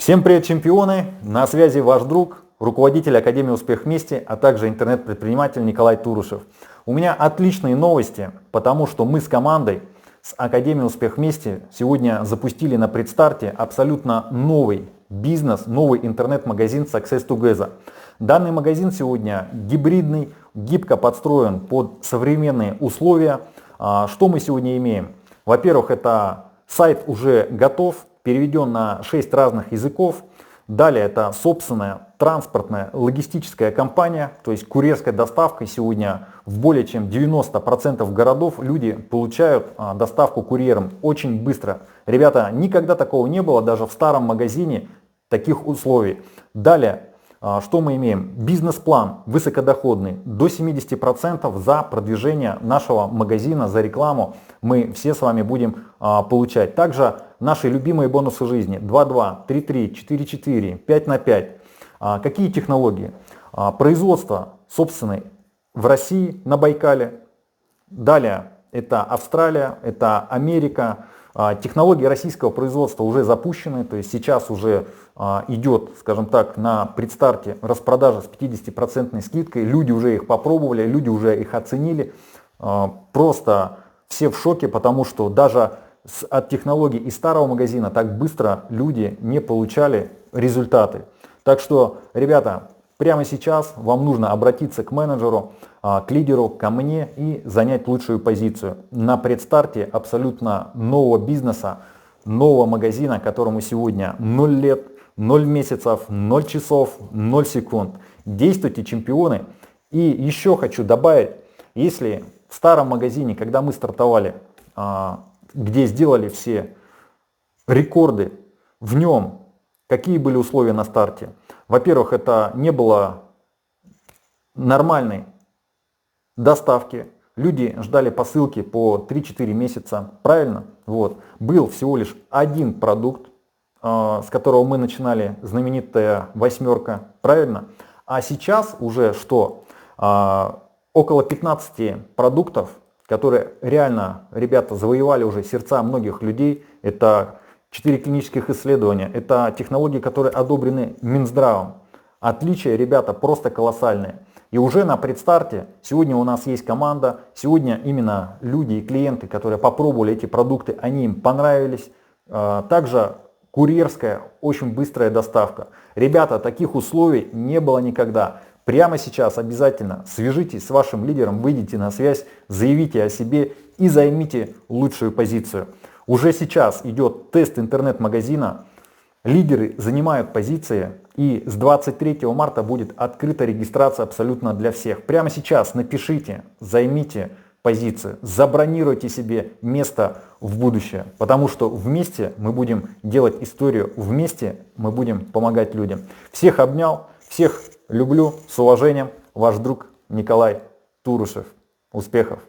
Всем привет, чемпионы! На связи ваш друг, руководитель Академии Успех Вместе, а также интернет-предприниматель Николай Турушев. У меня отличные новости, потому что мы с командой с Академией Успех Вместе сегодня запустили на предстарте абсолютно новый бизнес, новый интернет-магазин Success Together. Данный магазин сегодня гибридный, гибко подстроен под современные условия. Что мы сегодня имеем? Во-первых, это сайт уже готов, переведен на 6 разных языков. Далее это собственная транспортная логистическая компания, то есть курьерская доставка. Сегодня в более чем 90% городов люди получают доставку курьером очень быстро. Ребята, никогда такого не было, даже в старом магазине таких условий. Далее, что мы имеем? Бизнес-план высокодоходный, до 70% за продвижение нашего магазина, за рекламу мы все с вами будем получать. Также наши любимые бонусы жизни 2.2, 3.3, 4.4, 5 на 5. Какие технологии? Производство собственное в России, на Байкале. Далее это Австралия, это Америка. Технологии российского производства уже запущены, то есть сейчас уже идет, скажем так, на предстарте распродажа с 50% скидкой. Люди уже их попробовали, люди уже их оценили. Просто все в шоке, потому что даже от технологий из старого магазина так быстро люди не получали результаты. Так что, ребята, прямо сейчас вам нужно обратиться к менеджеру, к лидеру, ко мне и занять лучшую позицию на предстарте абсолютно нового бизнеса, нового магазина, которому сегодня 0 лет, 0 месяцев, 0 часов, 0 секунд. Действуйте, чемпионы. И еще хочу добавить, если в старом магазине, когда мы стартовали, где сделали все рекорды, в нем какие были условия на старте? Во-первых, это не было нормальной доставки. Люди ждали посылки по 3-4 месяца, правильно? Вот. Был всего лишь один продукт, с которого мы начинали, знаменитая восьмерка, правильно? А сейчас уже что? Около 15 продуктов, которые реально, ребята, завоевали уже сердца многих людей. Это 4 клинических исследования, это технологии, которые одобрены Минздравом. Отличия, ребята, просто колоссальные. И уже на предстарте сегодня у нас есть команда, сегодня именно люди и клиенты, которые попробовали эти продукты, они им понравились. Также курьерская, очень быстрая доставка. Ребята, таких условий не было никогда. Прямо сейчас обязательно свяжитесь с вашим лидером, выйдите на связь, заявите о себе и займите лучшую позицию. Уже сейчас идет тест интернет-магазина, лидеры занимают позиции, и с 23 марта будет открыта регистрация абсолютно для всех. Прямо сейчас напишите, займите позицию, забронируйте себе место в будущее, потому что вместе мы будем делать историю, вместе мы будем помогать людям. Всех обнял, всех люблю, с уважением, ваш друг Николай Турушев. Успехов!